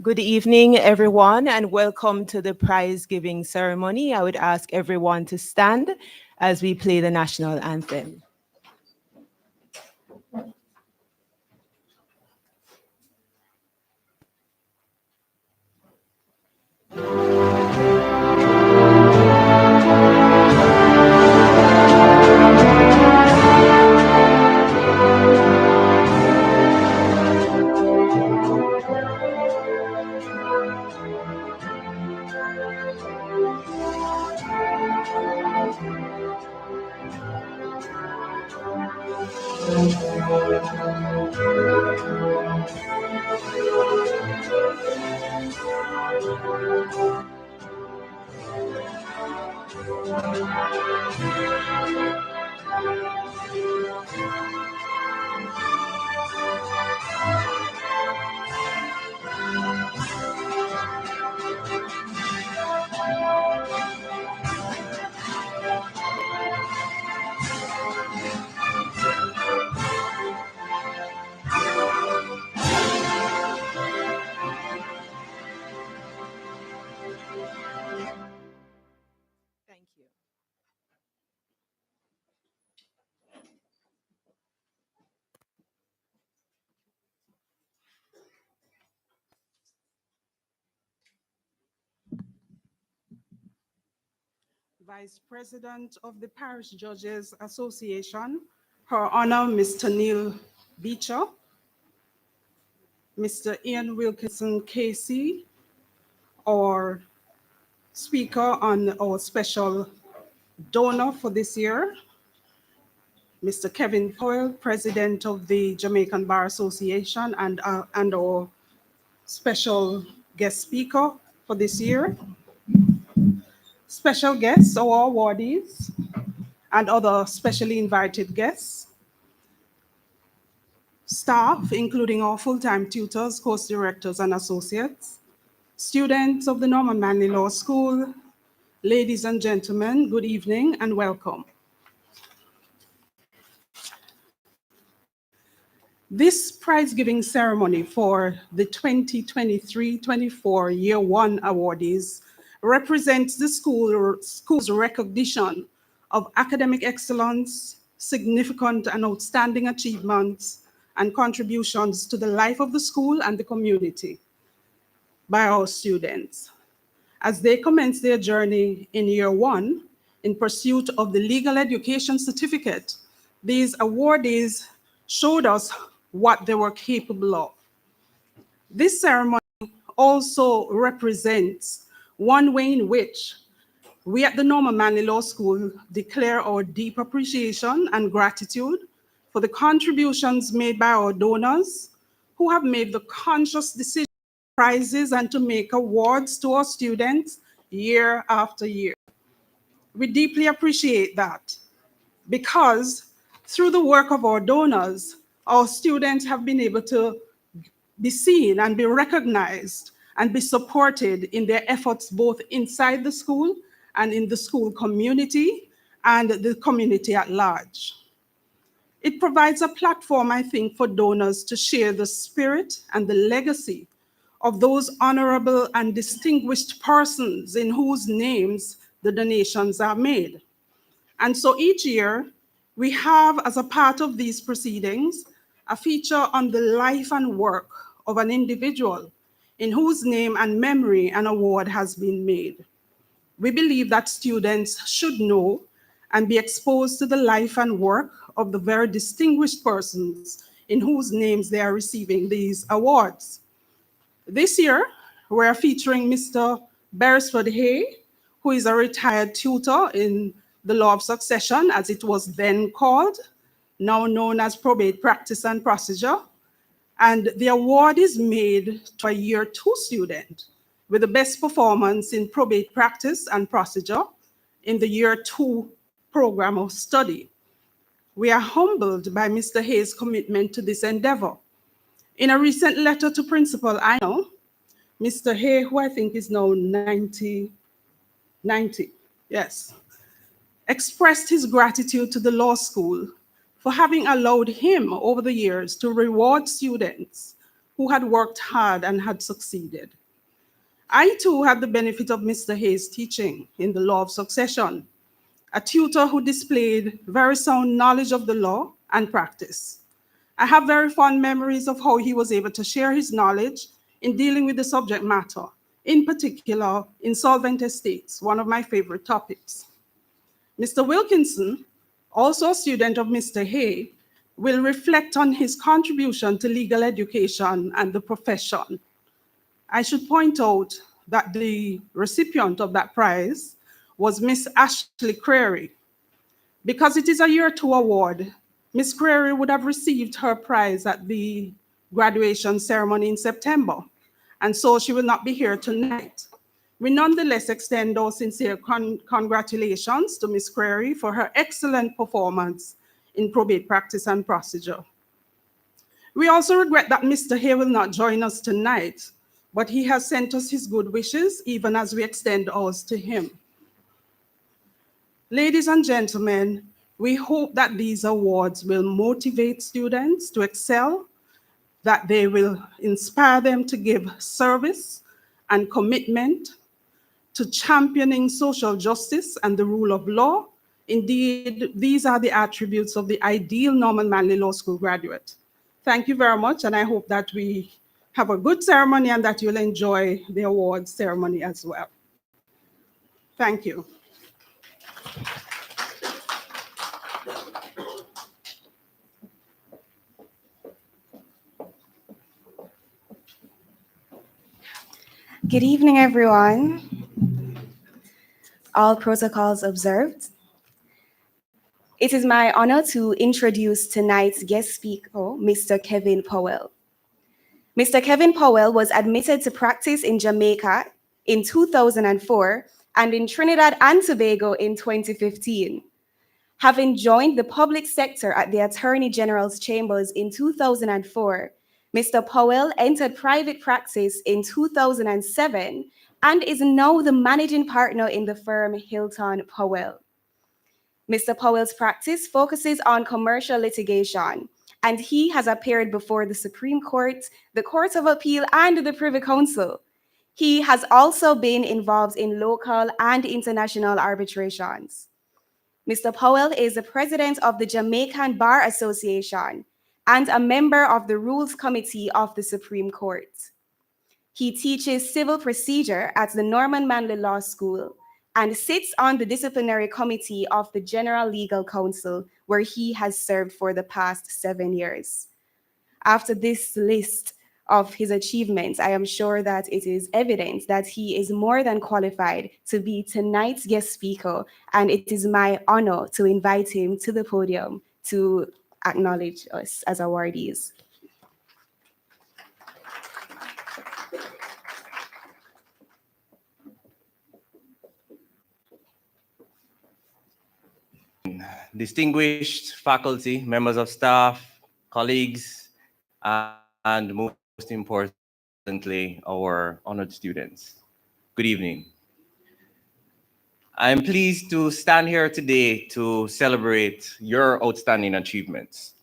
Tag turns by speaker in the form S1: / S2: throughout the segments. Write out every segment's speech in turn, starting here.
S1: Good evening, everyone, and welcome to the prize giving ceremony. I would ask everyone to stand as we play the national anthem. Thank you.
S2: Vice President of the Parish Judges Association, Her Honor Mr. Neil Beecher, Mr. Ian Wilkinson Casey, our speaker on our special donor for this year, Mr. Kevin Powell, President of the Jamaican Bar Association, and our special guest speaker for this year, special guests, our awardees, and other specially invited guests, staff, including our full-time tutors, course directors, and associates, students of the Norman Manley Law School, ladies and gentlemen, good evening and welcome. This prize-giving ceremony for the 2023-24 Year 1 awardees represents the school's recognition of academic excellence, significant and outstanding achievements, and contributions to the life of the school and the community by our students. As they commence their journey in Year 1 in pursuit of the legal education certificate, these awardees showed us what they were capable of. This ceremony also represents one way in which we at the Norman Manley Law School declare our deep appreciation and gratitude for the contributions made by our donors who have made the conscious decision to prizes and to make awards to our students year after year. We deeply appreciate that because through the work of our donors, our students have been able to be seen and be recognized and be supported in their efforts both inside the school and in the school community and the community at large. It provides a platform, I think, for donors to share the spirit and the legacy of those honorable and distinguished persons in whose names the donations are made. And so each year, we have, as a part of these proceedings, a feature on the life and work of an individual in whose name and memory an award has been made. We believe that students should know and be exposed to the life and work of the very distinguished persons in whose names they are receiving these awards. This year, we're featuring Mr. Beresford Hay, who is a retired tutor in the law of succession, as it was then called, now known as probate practice and procedure. And the award is made to a year 2 student with the best performance in probate practice and procedure in the year 2 program of study. We are humbled by Mr. Hay's commitment to this endeavor. In a recent letter to Principal Ino, Mr. Hay, who I think is now 90, yes, expressed his gratitude to the law school for having allowed him over the years to reward students who had worked hard and had succeeded. I too had the benefit of Mr. Hay's teaching in the law of succession, a tutor who displayed very sound knowledge of the law and practice. I have very fond memories of how he was able to share his knowledge in dealing with the subject matter, in particular, insolvent estates, one of my favorite topics. Mr. Wilkinson, also a student of Mr. Hay, will reflect on his contribution to legal education and the profession. I should point out that the recipient of that prize was Miss Ashley Creary. Because it is a year 2 award, Miss Creary would have received her prize at the graduation ceremony in September, and so she will not be here tonight. We nonetheless extend our sincere congratulations to Ms. Creary for her excellent performance in probate practice and procedure. We also regret that Mr. Hay will not join us tonight, but he has sent us his good wishes, even as we extend ours to him. Ladies and gentlemen, we hope that these awards will motivate students to excel, that they will inspire them to give service and commitment to championing social justice and the rule of law. Indeed, these are the attributes of the ideal Norman Manley Law School graduate. Thank you very much, and I hope that we have a good ceremony and that you'll enjoy the awards ceremony as well. Thank you.
S3: Good evening, everyone. All protocols observed. It is my honor to introduce tonight's guest speaker, Mr. Kevin Powell. Mr. Kevin Powell was admitted to practice in Jamaica in 2004 and in Trinidad and Tobago in 2015. Having joined the public sector at the Attorney General's Chambers in 2004, Mr. Powell entered private practice in 2007 and is now the managing partner in the firm Hilton Powell. Mr. Powell's practice focuses on commercial litigation, and he has appeared before the Supreme Court, the Court of Appeal, and the Privy Council. He has also been involved in local and international arbitrations. Mr. Powell is the president of the Jamaican Bar Association and a member of the Rules Committee of the Supreme Court. He teaches civil procedure at the Norman Manley Law School and sits on the disciplinary committee of the General Legal Counsel, where he has served for the past 7 years. After this list of his achievements, I am sure that it is evident that he is more than qualified to be tonight's guest speaker, and it is my honor to invite him to the podium to acknowledge us as awardees.
S4: Distinguished faculty, members of staff, colleagues, and most importantly, our honored students. Good evening. I'm pleased to stand here today to celebrate your outstanding achievements.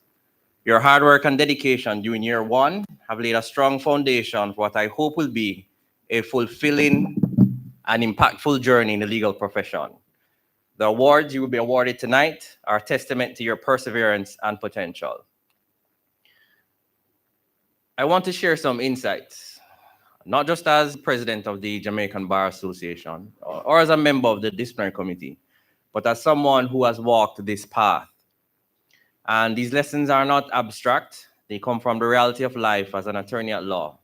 S4: Your hard work and dedication during year 1 have laid a strong foundation for what I hope will be a fulfilling and impactful journey in the legal profession. The awards you will be awarded tonight are a testament to your perseverance and potential. I want to share some insights not just as president of the Jamaican Bar Association or as a member of the disciplinary committee, but as someone who has walked this path. And these lessons are not abstract. They come from the reality of life as an attorney at law.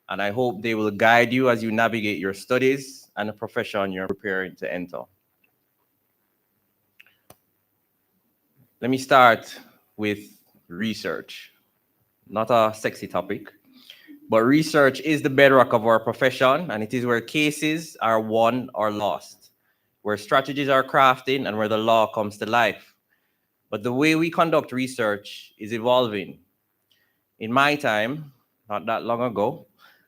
S4: And I hope they will guide you as you navigate your studies and the profession you're preparing to enter. Let me start with research. Not a sexy topic, but research is the bedrock of our profession, and it is where cases are won or lost, where strategies are crafted, and where the law comes to life. But the way we conduct research is evolving. In my time, not that long ago,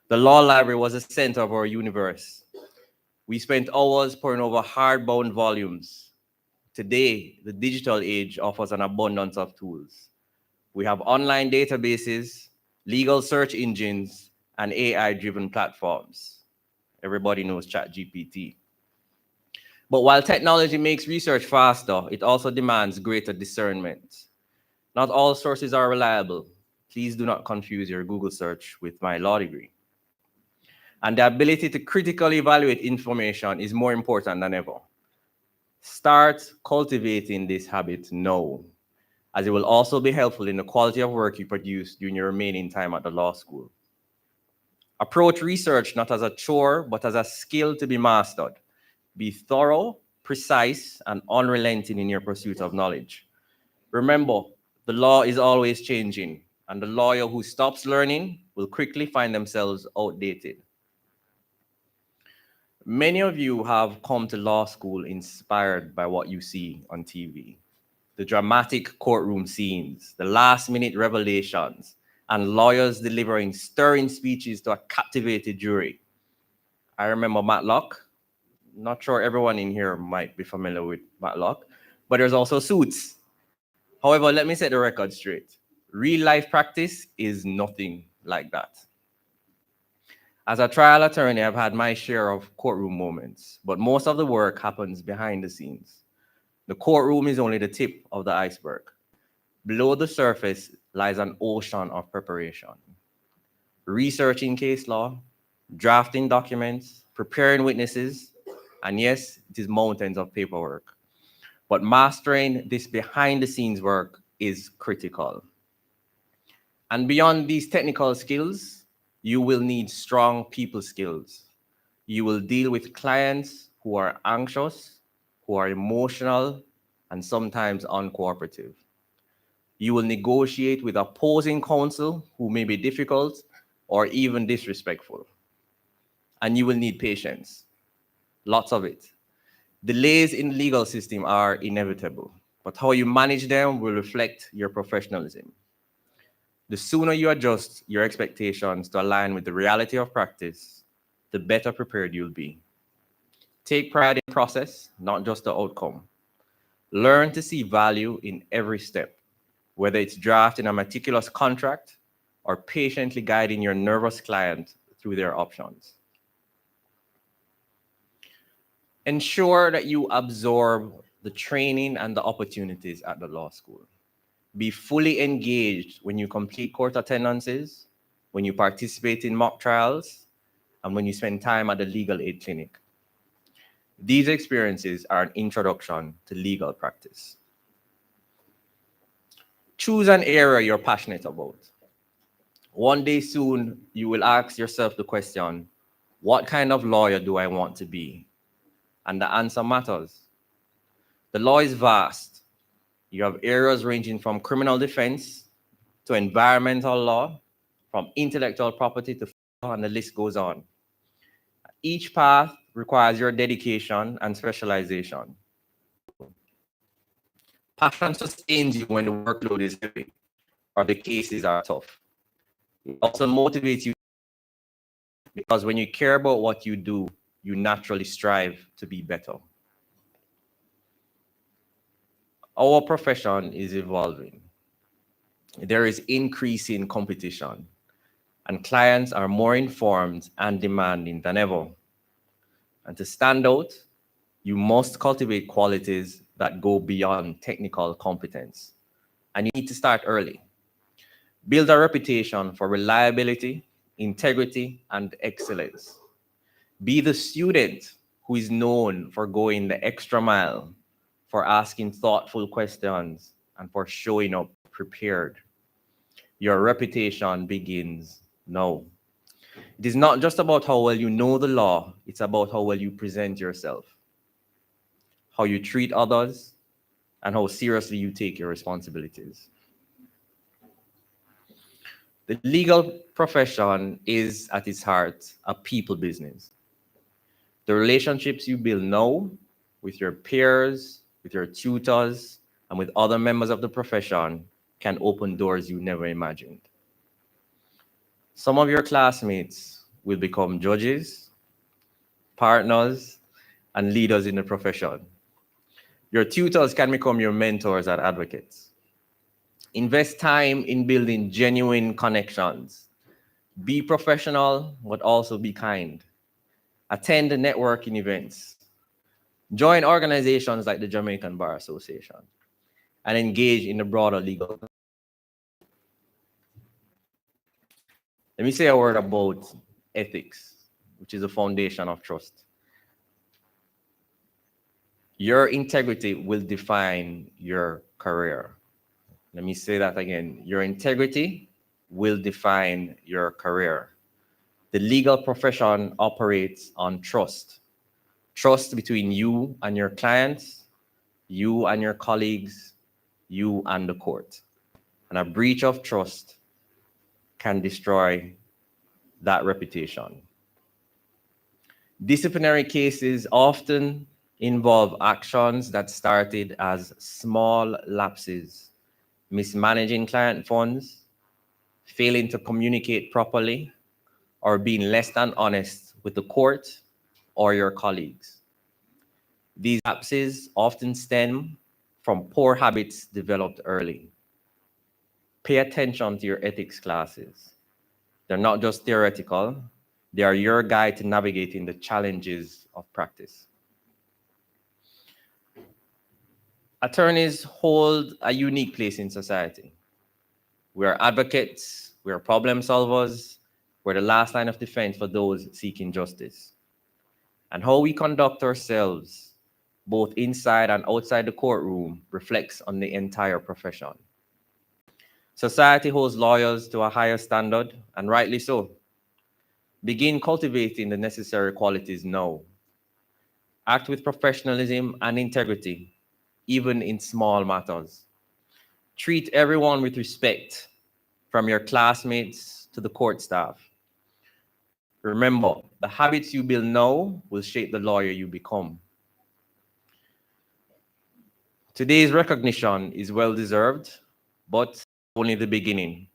S4: the law library was the center of our universe. We spent hours poring over hardbound volumes. Today, the digital age offers an abundance of tools. We have online databases, legal search engines, and AI-driven platforms. Everybody knows ChatGPT. But while technology makes research faster, it also demands greater discernment. Not all sources are reliable. Please do not confuse your Google search with my law degree. And the ability to critically evaluate information is more important than ever. Start cultivating this habit now, as it will also be helpful in the quality of work you produce during your remaining time at the law school. Approach research not as a chore, but as a skill to be mastered. Be thorough, precise, and unrelenting in your pursuit of knowledge. Remember, the law is always changing, and the lawyer who stops learning will quickly find themselves outdated. Many of you have come to law school inspired by what you see on TV. The dramatic courtroom scenes, the last-minute revelations, and lawyers delivering stirring speeches to a captivated jury. I remember Matlock. Not sure everyone in here might be familiar with Matlock, but there's also Suits. However, let me set the record straight. Real-life practice is nothing like that. As a trial attorney, I've had my share of courtroom moments, but most of the work happens behind the scenes. The courtroom is only the tip of the iceberg. Below the surface lies an ocean of preparation. Researching case law, drafting documents, preparing witnesses, and yes, it is mountains of paperwork. But mastering this behind the scenes work is critical. And beyond these technical skills, you will need strong people skills. You will deal with clients who are anxious, who are emotional, and sometimes uncooperative. You will negotiate with opposing counsel who may be difficult or even disrespectful. And you will need patience, lots of it. Delays in the legal system are inevitable, but how you manage them will reflect your professionalism. The sooner you adjust your expectations to align with the reality of practice, the better prepared you'll be. Take pride in the process, not just the outcome. Learn to see value in every step, whether it's drafting a meticulous contract or patiently guiding your nervous client through their options. Ensure that you absorb the training and the opportunities at the law school. Be fully engaged when you complete court attendances, when you participate in mock trials, and when you spend time at the legal aid clinic. These experiences are an introduction to legal practice. Choose an area you're passionate about. One day soon, you will ask yourself the question, what kind of lawyer do I want to be? And the answer matters. The law is vast. You have areas ranging from criminal defense to environmental law, from intellectual property to law, and the list goes on. Each path requires your dedication and specialization. Passion sustains you when the workload is heavy or the cases are tough. It also motivates you because when you care about what you do, you naturally strive to be better. Our profession is evolving. There is increasing competition, and clients are more informed and demanding than ever. And to stand out, you must cultivate qualities that go beyond technical competence. And you need to start early. Build a reputation for reliability, integrity, and excellence. Be the student who is known for going the extra mile, for asking thoughtful questions, and for showing up prepared. Your reputation begins now. It is not just about how well you know the law, it's about how well you present yourself, how you treat others, and how seriously you take your responsibilities. The legal profession is, at its heart, a people business. The relationships you build now with your peers, with your tutors, and with other members of the profession can open doors you never imagined. Some of your classmates will become judges, partners, and leaders in the profession. Your tutors can become your mentors and advocates. Invest time in building genuine connections. Be professional, but also be kind. Attend networking events. Join organizations like the Jamaican Bar Association and engage in the broader legal. Let me say a word about ethics, which is the foundation of trust. Your integrity will define your career. Let me say that again. Your integrity will define your career. The legal profession operates on trust. Trust between you and your clients, you and your colleagues, you and the court. And a breach of trust can destroy that reputation. Disciplinary cases often involve actions that started as small lapses, mismanaging client funds, failing to communicate properly, or being less than honest with the court or your colleagues. These lapses often stem from poor habits developed early. Pay attention to your ethics classes. They're not just theoretical, they are your guide to navigating the challenges of practice. Attorneys hold a unique place in society. We are advocates, we are problem solvers, we're the last line of defense for those seeking justice. And how we conduct ourselves, both inside and outside the courtroom, reflects on the entire profession. Society holds lawyers to a higher standard, and rightly so. Begin cultivating the necessary qualities now. Act with professionalism and integrity, even in small matters. Treat everyone with respect, from your classmates to the court staff. Remember, the habits you build now will shape the lawyer you become. Today's recognition is well-deserved, but only the beginning.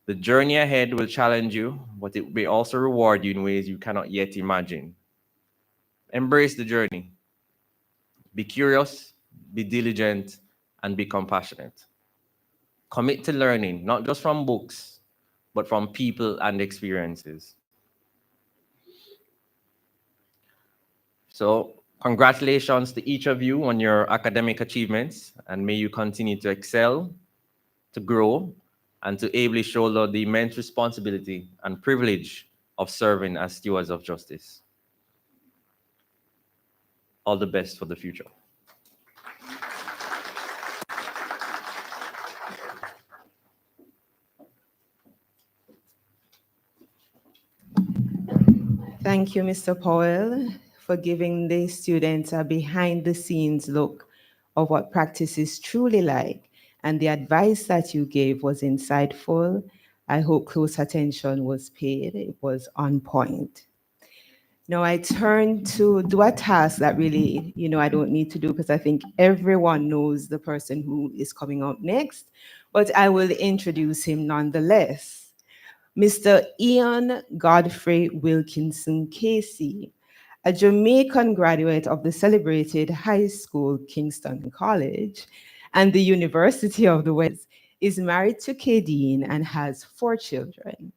S4: The journey ahead will challenge you, but it may also reward you in ways you cannot yet imagine. Embrace the journey. Be curious, be diligent, and be compassionate. Commit to learning, not just from books, but from people and experiences. So, congratulations to each of you on your academic achievements, and may you continue to excel, to grow, and to ably shoulder the immense responsibility and privilege of serving as stewards of justice. All the best for the future.
S1: Thank you, Mr. Powell, for giving the students a behind-the-scenes look of what practice is truly like, and the advice that you gave was insightful. I hope close attention was paid. It was on point. Now I turn to do a task that really, I don't need to do because I think everyone knows the person who is coming up next, but I will introduce him nonetheless. Mr. Ian Godfrey Wilkinson Casey, a Jamaican graduate of the celebrated high school Kingston College and the University of the West, is married to Kadeen and has 4 children.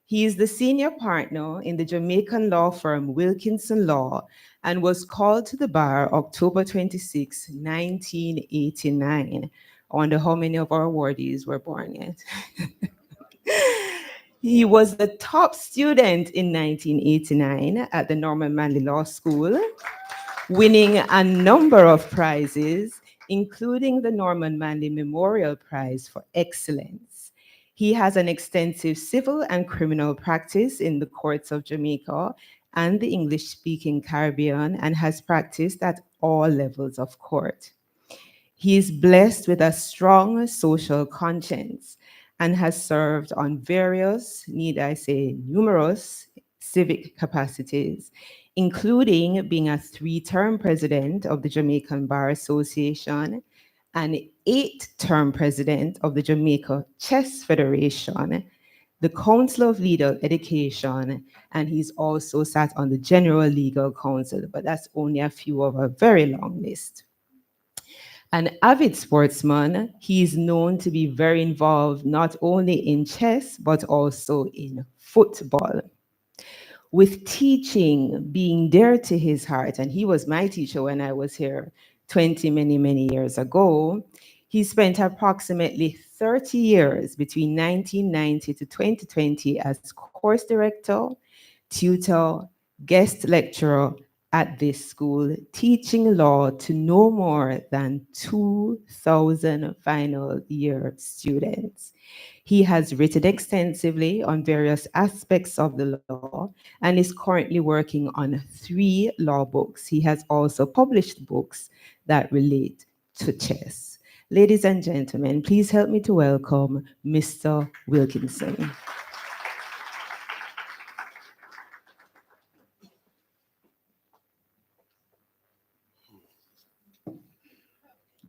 S1: He is the senior partner in the Jamaican law firm Wilkinson Law and was called to the bar October 26, 1989. I wonder how many of our awardees were born yet. He was the top student in 1989 at the Norman Manley Law School, winning a number of prizes, including the Norman Manley Memorial Prize for Excellence. He has an extensive civil and criminal practice in the courts of Jamaica and the English-speaking Caribbean and has practiced at all levels of court. He is blessed with a strong social conscience and has served on various, need I say, numerous civic capacities, including being a 3-term president of the Jamaican Bar Association, an 8-term president of the Jamaica Chess Federation, the Council of Legal Education, and he's also sat on the General Legal Council, but that's only a few of a very long list. An avid sportsman, he is known to be very involved not only in chess, but also in football. With teaching being dear to his heart, and he was my teacher when I was here many years ago, he spent approximately 30 years between 1990 to 2020 as course director, tutor, guest lecturer at this school, teaching law to no more than 2,000 final year students. He has written extensively on various aspects of the law and is currently working on 3 law books. He has also published books that relate to chess. Ladies and gentlemen, please help me to welcome Mr. Wilkinson.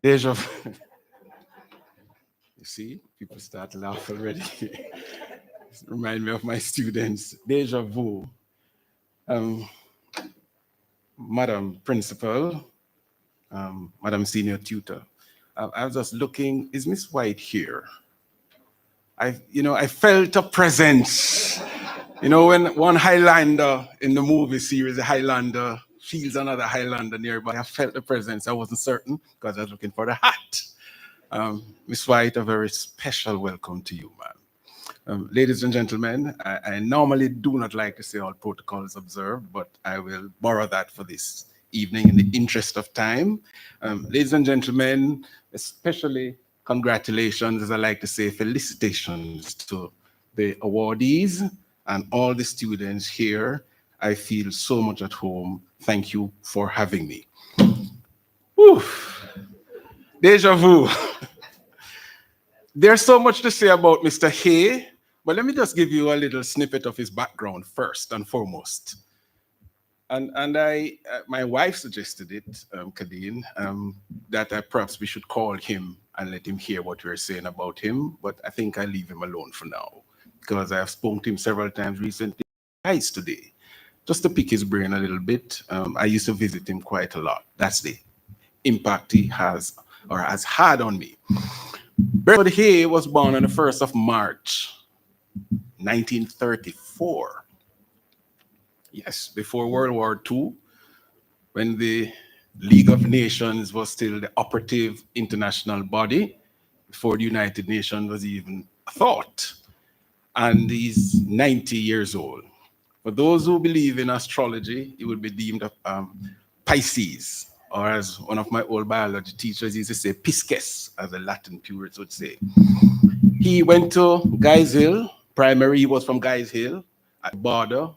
S5: Deja vu. You see, people start laughing already. Remind me of my students. Deja vu. Madam Principal, Madam Senior Tutor, I was just looking, is Miss White here? I felt a presence. When one Highlander in the movie series, the Highlander feels another Highlander nearby. I felt the presence. I wasn't certain because I was looking for the hat. Miss White, a very special welcome to you, ma'am. Ladies and gentlemen, I normally do not like to say all protocols observed, but I will borrow that for this evening in the interest of time. Ladies and gentlemen, especially congratulations, as I like to say, felicitations to the awardees and all the students here. I feel so much at home. Thank you for having me. Whew. Deja vu. There's so much to say about Mr. Hay, but let me just give you a little snippet of his background first and foremost. And my wife suggested it, Kadeen, that perhaps we should call him and let him hear what we're saying about him, but I think I leave him alone for now because I have spoken to him several times recently, twice today, just to pick his brain a little bit. I used to visit him quite a lot. That's the impact he has or has had on me. Beresford Hay was born on the 1st of March, 1934. Yes, before World War II, when the League of Nations was still the operative international body, before the United Nations was even a thought. And he's 90 years old. For those who believe in astrology, he would be deemed a Pisces, or as one of my old biology teachers used to say, Pisces, as the Latin purists would say. He went to Guys Hill, primary, he was from Guys Hill, at the border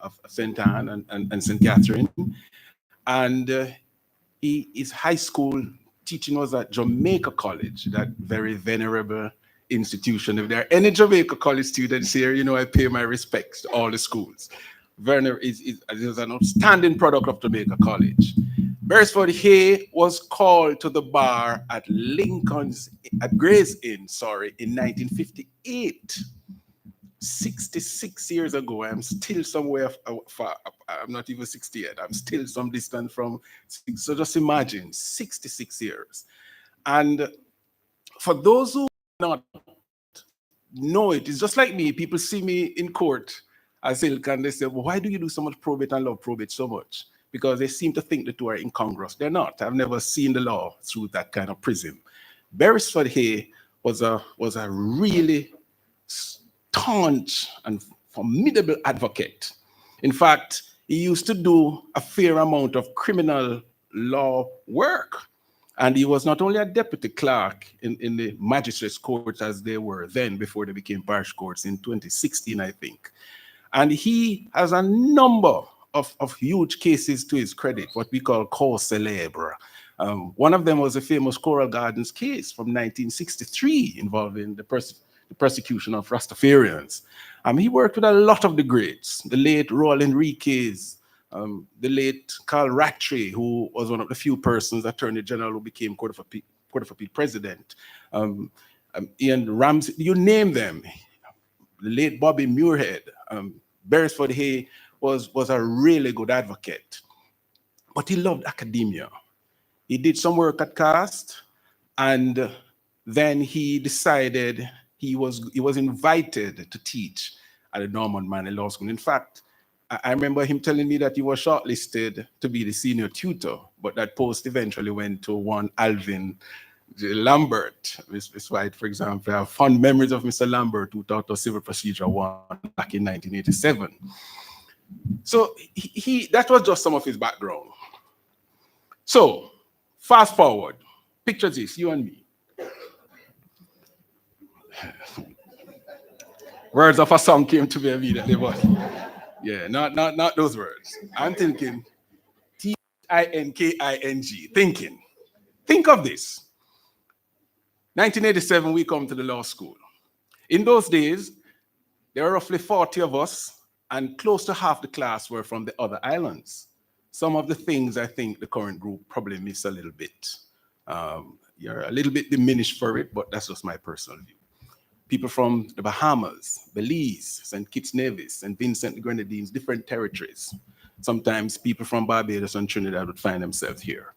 S5: of St. Anne and St. Catherine. And his high school teaching was at Jamaica College, that very venerable institution. If there are any Jamaica College students here, I pay my respects to all the schools. Werner is an outstanding product of Jamaica College. Beresford Hay was called to the bar at Gray's Inn, in 1958. 66 years ago. I'm still somewhere far. I'm not even 60 yet. I'm still some distance from. So just imagine, 66 years. And for those who not know it, it's just like me. People see me in court as Silk and they say, well, why do you do so much probate and love probate so much? Because they seem to think the two are incongruous. They're not. I've never seen the law through that kind of prism. Beresford Hay was a really staunch and formidable advocate. In fact, he used to do a fair amount of criminal law work. And he was not only a deputy clerk in the magistrates' courts as they were then, before they became parish courts in 2016, I think. And he has a number of huge cases to his credit, what we call cause célèbre. One of them was a famous Coral Gardens case from 1963 involving the persecution of Rastafarians. He worked with a lot of the greats, the late Royal Enriquez, the late Carl Rattray, who was one of the few persons, Attorney General, who became Court of Appeal President. Ian Ramsey, you name them. The late Bobby Muirhead. Beresford Hay was a really good advocate, but he loved academia. He did some work at CAST, and then he decided he was invited to teach at the Norman Manley Law School. In fact, I remember him telling me that he was shortlisted to be the senior tutor, but that post eventually went to one Alvin J. Lambert. Miss White, for example, I have fond memories of Mr. Lambert, who taught us Civil Procedure 1 back in 1987. So that was just some of his background. So fast forward, picture this, you and me. Words of a song came to me immediately, but yeah, not those words. I'm thinking T-I-N-K-I-N-G, thinking. Think of this. 1987, we come to the law school. In those days, there were roughly 40 of us, and close to half the class were from the other islands. Some of the things I think the current group probably miss a little bit. You're a little bit diminished for it, but that's just my personal view. People from the Bahamas, Belize, St. Kitts Nevis, and Vincent the Grenadines, different territories. Sometimes people from Barbados and Trinidad would find themselves here.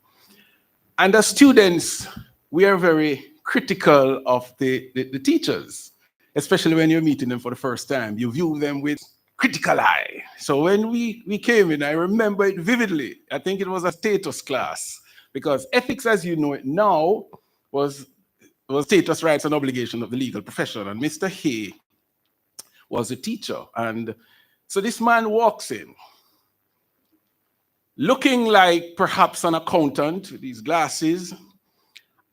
S5: And as students, we are very critical of the teachers, especially when you're meeting them for the first time. You view them with critical eye. So when we came in, I remember it vividly. I think it was a status class, because ethics as you know it now was status, rights, and obligation of the legal profession. And Mr. Hay was a teacher. And so this man walks in, looking like perhaps an accountant with these glasses.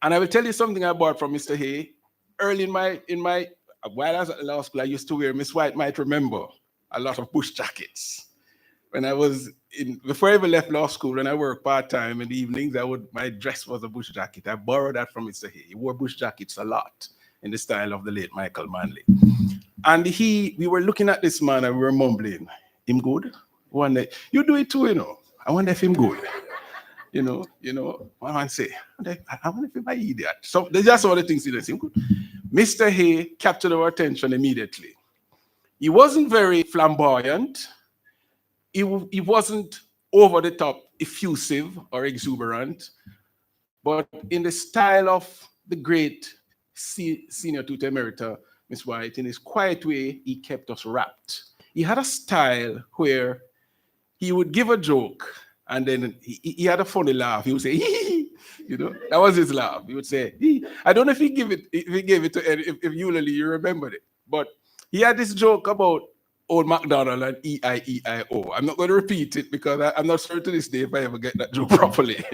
S5: And I will tell you something I bought from Mr. Hay. Early while I was at law school, I used to wear, Miss White might remember, a lot of bush jackets. When I was before I ever left law school, and I worked part-time in the evenings, my dress was a bush jacket. I borrowed that from Mr. Hay. He wore bush jackets a lot in the style of the late Michael Manley. And we were looking at this man and we were mumbling, him good? One day, you do it too, you know. I wonder if him good. You know, one man say, I wonder if him an idiot. So there's just all the things he does. Him good. Mr. Hay captured our attention immediately. He wasn't very flamboyant. He wasn't over the top effusive or exuberant, but in the style of the great senior tutor emerita, Miss White, in his quiet way, he kept us rapt. He had a style where he would give a joke and then he had a funny laugh. He would say, hee, you know, that was his laugh. He would say, hee. I don't know if he gave it to Ed, if Eulalie, you remembered it, but he had this joke about Old MacDonald and E-I-E-I-O. I'm not going to repeat it because I'm not sure to this day if I ever get that joke properly.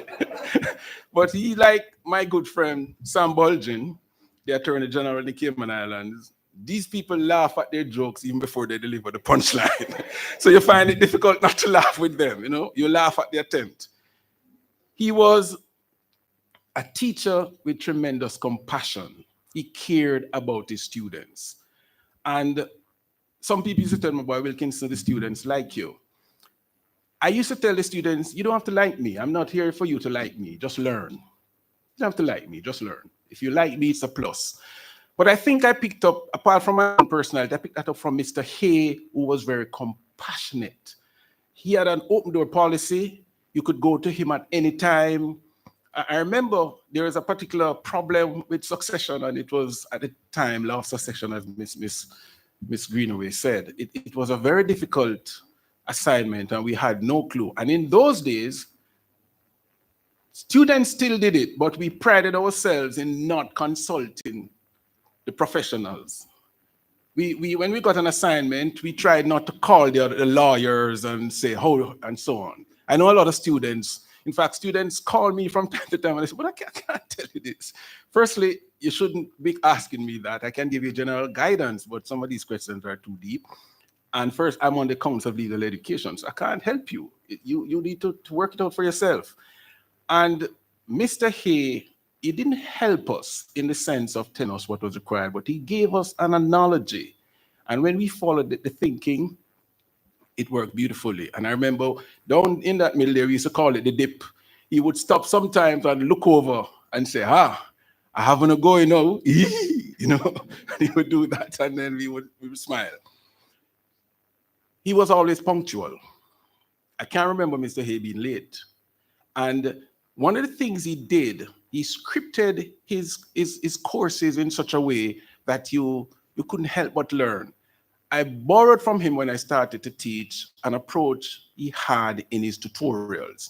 S5: But he, like my good friend Sam Bulgin, the Attorney General of the Cayman Islands, these people laugh at their jokes even before they deliver the punchline. So you find it difficult not to laugh with them, you know? You laugh at the attempt. He was a teacher with tremendous compassion. He cared about his students. And some people used to tell me, boy, Wilkinson, the students like you. I used to tell the students, you don't have to like me. I'm not here for you to like me. Just learn. You don't have to like me. Just learn. If you like me, it's a plus. But I think I picked up, apart from my own personality, I picked that up from Mr. Hay, who was very compassionate. He had an open door policy. You could go to him at any time. I remember there was a particular problem with succession, and it was at the time law of succession, as Miss Greenaway said. It was a very difficult assignment, and we had no clue. And in those days, students still did it, but we prided ourselves in not consulting the professionals. when we got an assignment, we tried not to call the lawyers and say how and so on. I know a lot of students, in fact, students call me from time to time and they say, but I can't tell you this. Firstly, you shouldn't be asking me that. I can give you general guidance, but some of these questions are too deep. And first, I'm on the Council of Legal Education, so I can't help you. You need to work it out for yourself. And Mr. Hay, he didn't help us in the sense of telling us what was required, but he gave us an analogy. And when we followed the thinking, it worked beautifully. And I remember down in that middle there, we used to call it the dip. He would stop sometimes and look over and say, I haven't a go, you know, and he would do that, and then we would smile. He was always punctual. I can't remember Mr. Hay being late. And one of the things he did, he scripted his courses in such a way that you couldn't help but learn. I borrowed from him when I started to teach an approach he had in his tutorials.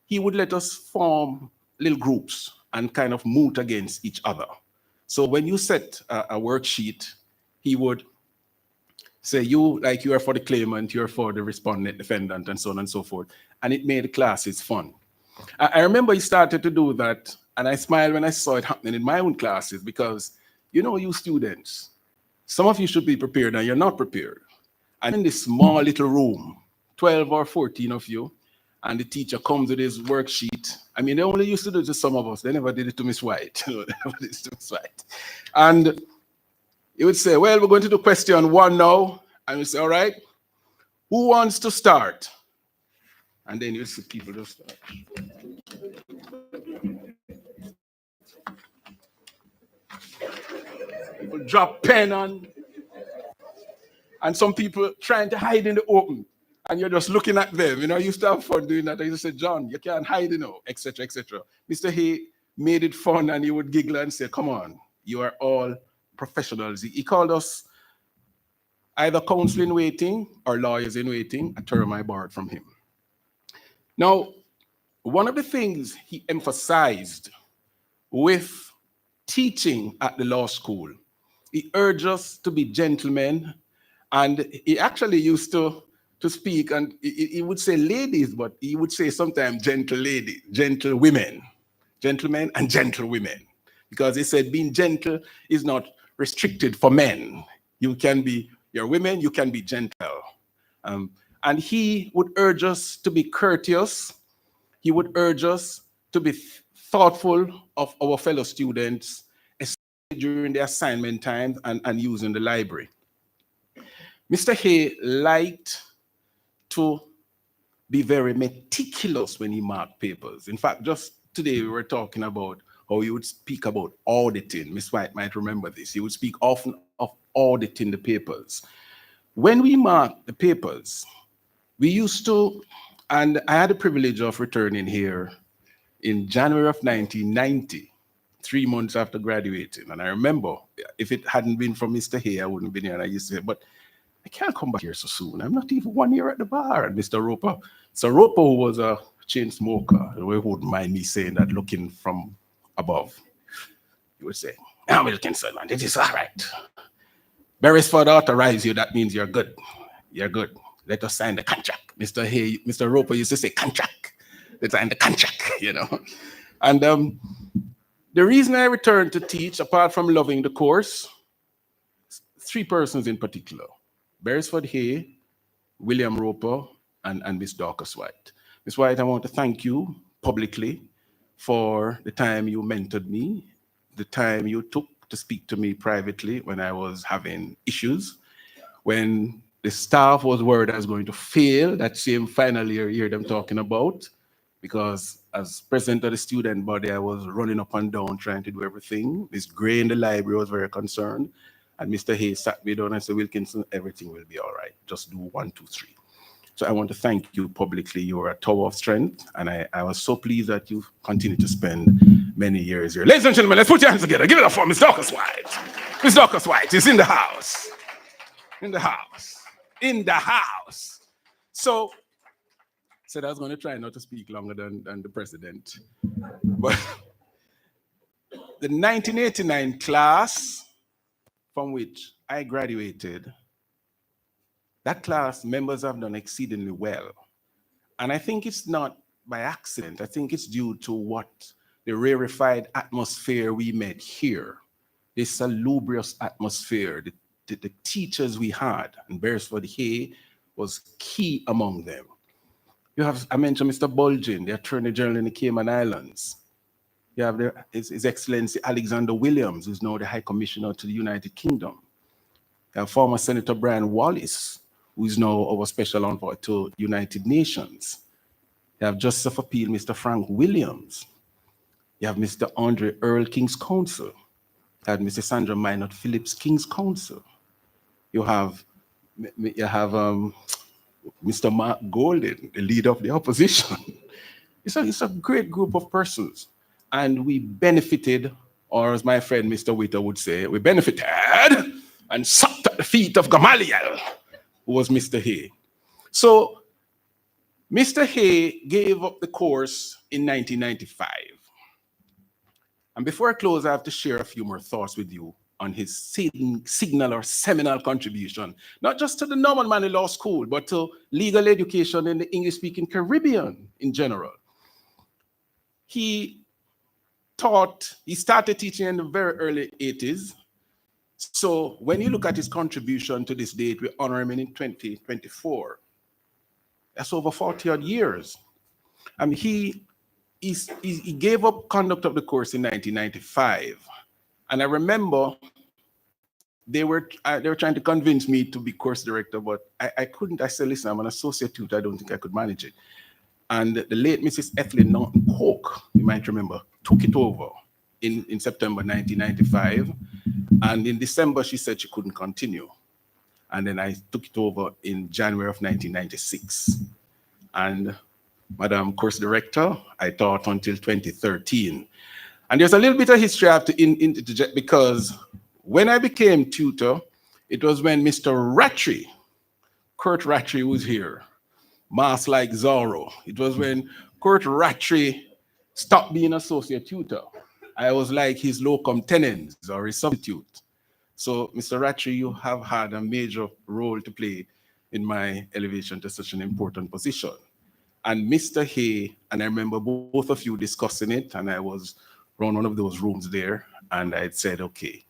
S5: He would let us form little groups and kind of moot against each other. So when you set a worksheet, he would say, you are for the claimant, you're for the respondent, defendant, and so on and so forth. And it made the classes fun. I remember he started to do that, and I smiled when I saw it happening in my own classes because, you students, some of you should be prepared and you're not prepared. And in this small little room, 12 or 14 of you, and the teacher comes with his worksheet. I mean, they only used to do it to some of us. They never did it to Miss White. They never did it to Miss White. And he would say, well, we're going to do question 1 now. And we say, all right, who wants to start? And then you see people just start. People drop pen on. And some people trying to hide in the open. And you're just looking at them. I used to have fun doing that. I used to say, John, you can't hide, etc., etc. Mr. Hay made it fun, and he would giggle and say, come on, you are all professionals. He called us either counsel in waiting or lawyers in waiting, a term I borrowed from him. Now, one of the things he emphasized with teaching at the law school, he urged us to be gentlemen, and he actually used to speak, and he would say ladies, but he would say sometimes gentle ladies, gentle women, gentlemen and gentle women, because he said being gentle is not restricted for men. You're women, you can be gentle. And he would urge us to be courteous. He would urge us to be thoughtful of our fellow students, especially during the assignment times and using the library. Mr. Hay liked to be very meticulous when he marked papers. In fact, just today we were talking about how he would speak about auditing. Ms. White might remember this. He would speak often of auditing the papers. When we marked the papers, we used to, and I had the privilege of returning here in January of 1990, 3 months after graduating. And I remember, if it hadn't been for Mr. Hay, I wouldn't have been here. And I used to say, but I can't come back here so soon. I'm not even 1 year at the bar. And Mr. Roper, so Roper, who was a chain smoker, who wouldn't mind me saying that, looking from above, he would say, now, Wilkinson, man, it is all right. Beresford authorized you, that means you're good. You're good. Let us sign the contract. Mr. Hay, Mr. Roper used to say contract. Let's sign the contract, And the reason I returned to teach, apart from loving the course, 3 persons in particular: Beresford Hay, William Roper, and Miss Dorcas White. Miss White, I want to thank you publicly for the time you mentored me, the time you took to speak to me privately when I was having issues, when the staff was worried I was going to fail that same final year you hear them talking about, because as president of the student body, I was running up and down trying to do everything. Miss Gray in the library was very concerned. And Mr. Hayes sat me down and said, Wilkinson, everything will be all right. Just do 1, 2, 3. So I want to thank you publicly. You are a tower of strength. And I was so pleased that you continue to spend many years here. Ladies and gentlemen, let's put your hands together. Give it up for Miss Dorcas White. Miss Dorcas White is in the house. In the house. In the house. So I said I was going to try not to speak longer than the president. But the 1989 class, from which I graduated, that class members have done exceedingly well. And I think it's not by accident. I think it's due to what the rarefied atmosphere we met here, this salubrious atmosphere, the teachers we had, and Beresford Hay was key among them. You have, I mentioned Mr. Bulgin, the Attorney General in the Cayman Islands. You have His Excellency Alexander Williams, who's now the High Commissioner to the United Kingdom. You have former Senator Brian Wallace, who is now our Special Envoy to United Nations. You have Justice of Appeal, Mr. Frank Williams. You have Mr. Andre Earl, King's Counsel. You have Mr. Sandra Minot Phillips, King's Counsel. You have Mr. Mark Golden, the leader of the opposition. It's a great group of persons. And we benefited, or as my friend Mr. Witter would say, we benefited and sucked at the feet of Gamaliel, who was Mr. Hay. So Mr. Hay gave up the course in 1995. And before I close, I have to share a few more thoughts with you on his signal or seminal contribution, not just to the Norman Manley Law School, but to legal education in the English-speaking Caribbean in general. He started teaching in the very early 80s. So when you look at his contribution to this date, we honor him in 2024. That's over 40 odd years. He gave up conduct of the course in 1995. And I remember they were trying to convince me to be course director, but I couldn't. I said, listen, I'm an associate tutor. I don't think I could manage it. And the late Mrs. Ethelyn Norton Coke, you might remember, took it over in September 1995. And in December, she said she couldn't continue. And then I took it over in January of 1996. And Madam Course Director, I taught until 2013. And there's a little bit of history I have to interject, because when I became tutor, it was when Mr. Rattray, Kurt Rattray, was here, mass like Zorro. It was when Kurt Rattray stopped being associate tutor. I was like his locum tenens or his substitute. So, Mr. Rattray, you have had a major role to play in my elevation to such an important position. And Mr. Hay, and I remember both of you discussing it, and I was around one of those rooms there, and I said, okay,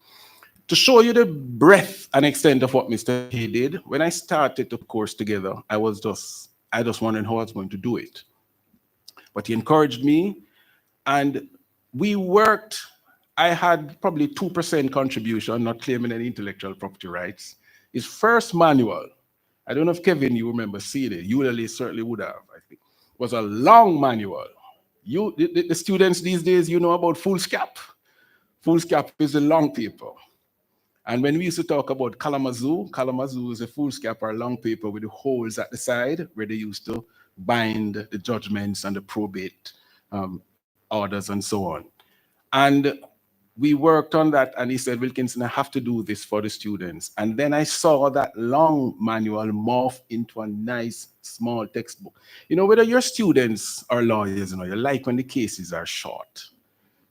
S5: to show you the breadth and extent of what Mr. Hay did, when I started the course together, I just wondering how I was going to do it. But he encouraged me, and we worked. I had probably 2% contribution, not claiming any intellectual property rights. His first manual, I don't know if Kevin, you remember seeing it, you certainly would have, I think, was a long manual. The students these days, you know about foolscap. Foolscap is a long paper. And when we used to talk about Kalamazoo is a foolscap or a long paper with the holes at the side where they used to bind the judgments and the probate orders and so on. And we worked on that, and he said, Wilkinson, I have to do this for the students. And then I saw that long manual morph into a nice small textbook. You know, whether your students are lawyers, you like when the cases are short.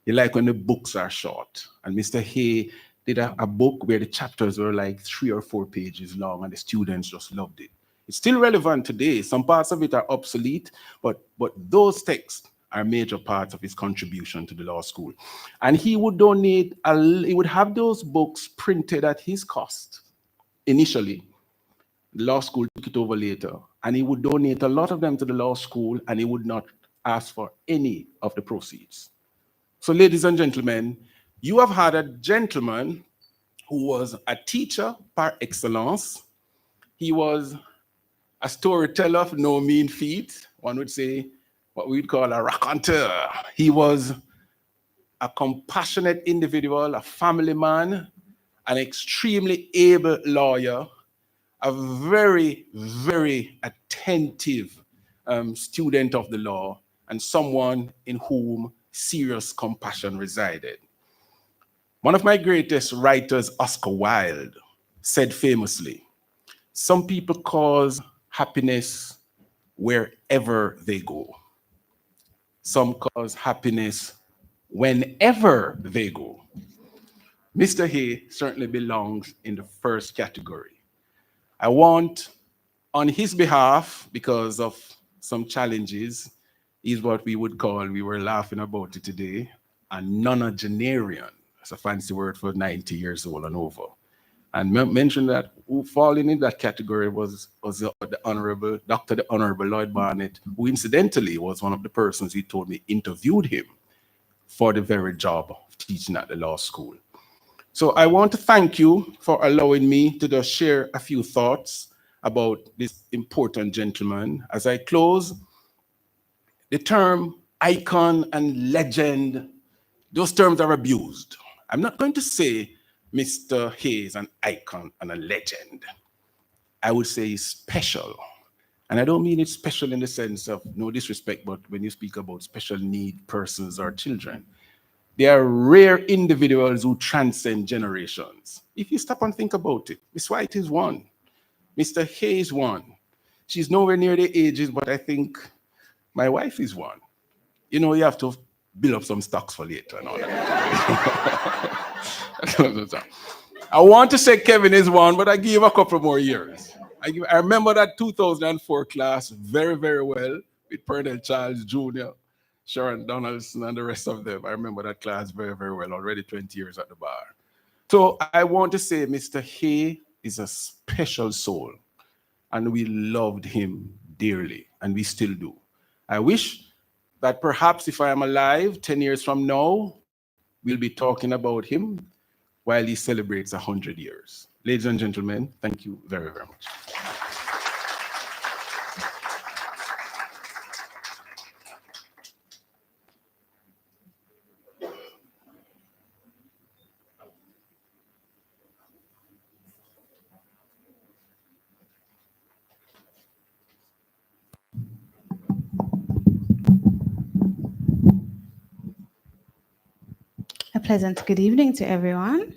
S5: You like when the books are short. And Mr. Hay did a book where the chapters were like 3 or 4 pages long, and the students just loved it. It's still relevant today. Some parts of it are obsolete, but those texts are major parts of his contribution to the law school. And he would he would have those books printed at his cost initially. The law school took it over later, and he would donate a lot of them to the law school, and he would not ask for any of the proceeds. So, ladies and gentlemen, you have had a gentleman who was a teacher par excellence. He was a storyteller of no mean feat. One would say what we'd call a raconteur. He was a compassionate individual, a family man, an extremely able lawyer, a very, very attentive student of the law, and someone in whom serious compassion resided. One of my greatest writers, Oscar Wilde, said famously, some people cause happiness wherever they go. Some cause happiness whenever they go. Mr. Hay certainly belongs in the first category. I want, on his behalf, because of some challenges, he's what we would call, we were laughing about it today, a nonagenarian. That's a fancy word for 90 years old and over. And mentioned that who falling in that category was the Honorable Lloyd Barnett, who incidentally was one of the persons he told me interviewed him for the very job of teaching at the law school. So I want to thank you for allowing me to just share a few thoughts about this important gentleman. As I close, the term icon and legend, those terms are abused. I'm not going to say Mr. Hay is an icon and a legend. I would say he's special. And I don't mean it's special in the sense of no disrespect, but when you speak about special need persons or children, they are rare individuals who transcend generations. If you stop and think about it, Miss White is one. Mr. Hay is one. She's nowhere near the ages, but I think my wife is one. You know, you have to build up some stocks for later and all that. I want to say Kevin is one, but I give a couple more years. I remember that 2004 class very, very well with Pernell Charles Jr., Sharon Donaldson, and the rest of them. I remember that class very, very well, already 20 years at the bar. So I want to say Mr. Hay is a special soul, and we loved him dearly, and we still do. I wish that perhaps if I am alive 10 years from now, we'll be talking about him while he celebrates 100 years. Ladies and gentlemen, thank you very, very much.
S6: A pleasant good evening to everyone.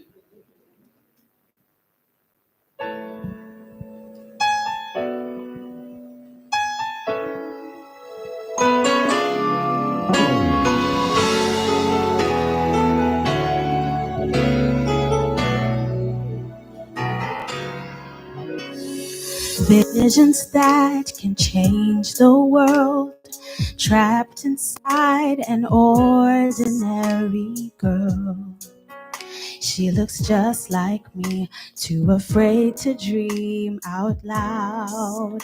S6: Visions that can change the world, trapped inside an ordinary girl. She looks just like me, too afraid to dream out loud.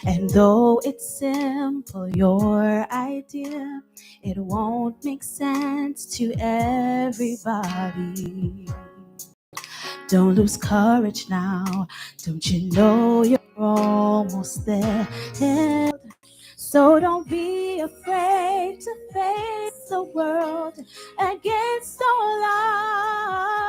S6: And though it's simple, your idea, it won't make sense to everybody. Don't lose courage now, don't you know you're almost there? So don't be afraid to face the world against all odds.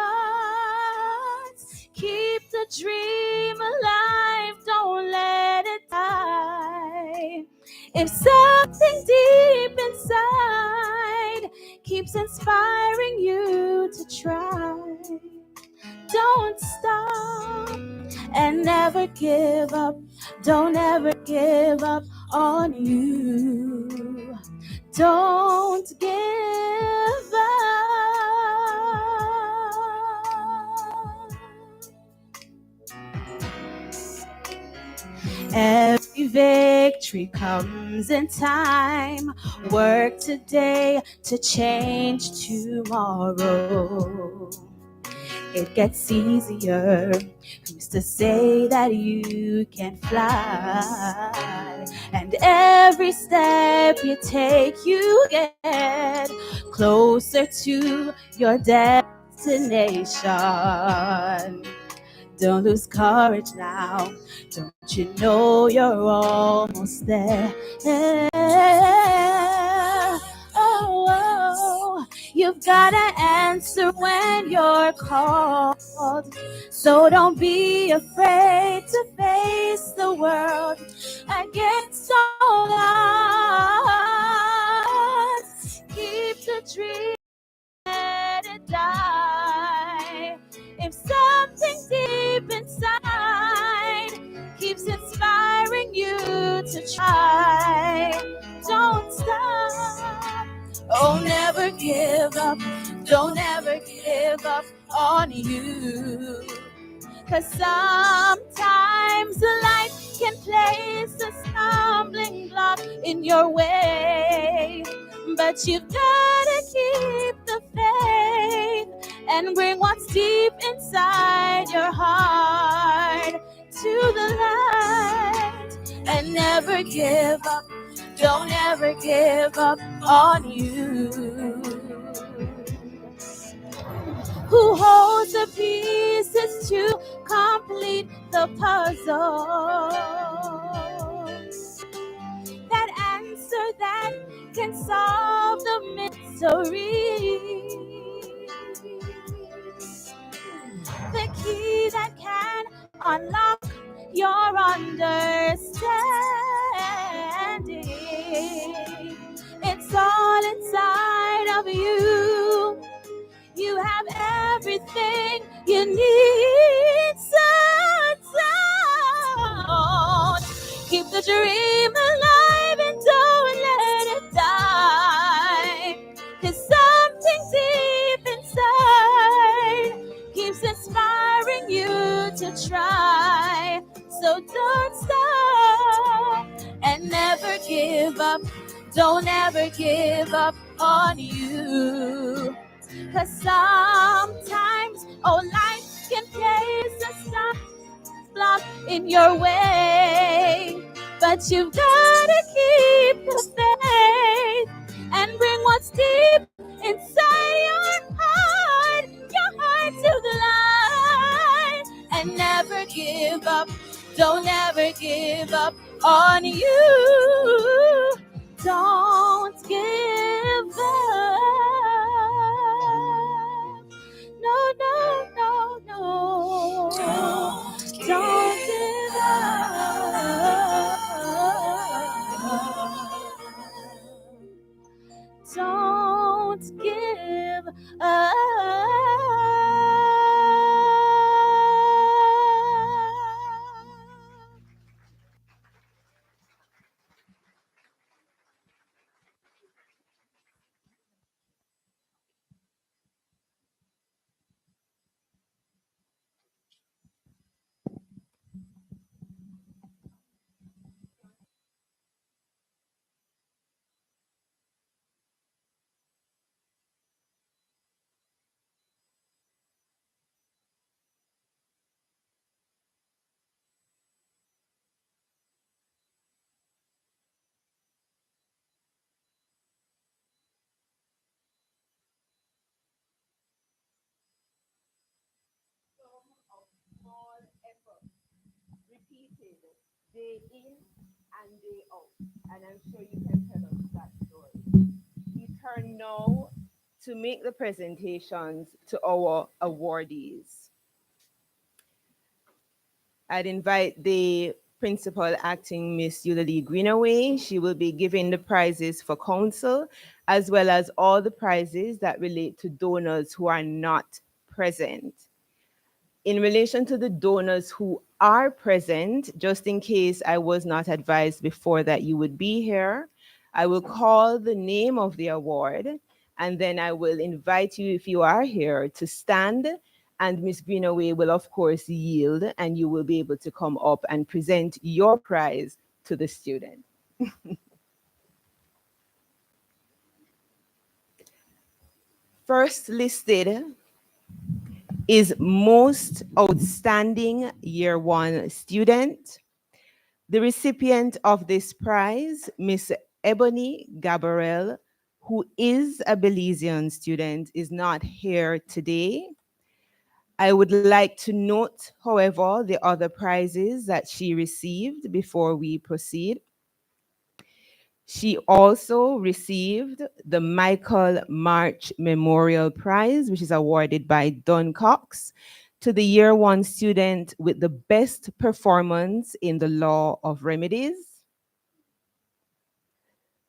S6: Keep the dream alive, don't let it die. If something deep inside keeps inspiring you to try, don't stop and never give up. Don't ever give up on you. Don't give up. Every victory comes in time. Work today to change tomorrow. It gets easier. Who's to say that you can fly? And every step you take, you get closer to your destination. Don't lose courage now. Don't you know you're almost there? Oh, you've got to answer when you're called. So don't be afraid to face the world against all odds. Keep the dream, let it die. If something deep inside keeps inspiring you to try, don't stop. Oh, never give up. don't ever give up on you. 'Cause sometimes life can place a stumbling block in your way, but you've gotta keep the faith and bring what's deep inside your heart to the light, and never give up, don't ever give up on you. Who holds the pieces to complete the puzzle? That answer that can solve the mystery. The key that can unlock your understanding. It's all inside of you. You have everything you need. So don't keep the dream alive and don't let it die. 'Cause something deep inside keeps inspiring you to try. So don't stop and never give up. Don't ever give up on you. 'Cause sometimes, oh, life can place a stumbling block in your way, but you've gotta keep the faith and bring what's deep inside your heart to the light, and never give up. Don't ever give up on you. Don't give up. No, no, no, no. Don't give up. Don't give up. Small effort, repeated day in and day out. And I'm sure you can tell us that story. We turn now to make the presentations to our awardees. I'd invite the principal acting Miss Eulalie Greenaway. She will be giving the prizes for council, as well as all the prizes that relate to donors who are not present. In relation to the donors who are present, just in case I was not advised before that you would be here, I will call the name of the award, and then I will invite you, if you are here, to stand, and Ms. Greenaway will, of course, yield, and you will be able to come up and present your prize to the student. First listed is Most Outstanding Year 1 Student. The recipient of this prize, Miss Ebony Gabriel, who is a Belizean student, is not here today. I would like to note, however, the other prizes that she received before we proceed. She also received the Michael March Memorial Prize, which is awarded by Don Cox to the Year 1 student with the best performance in the law of remedies.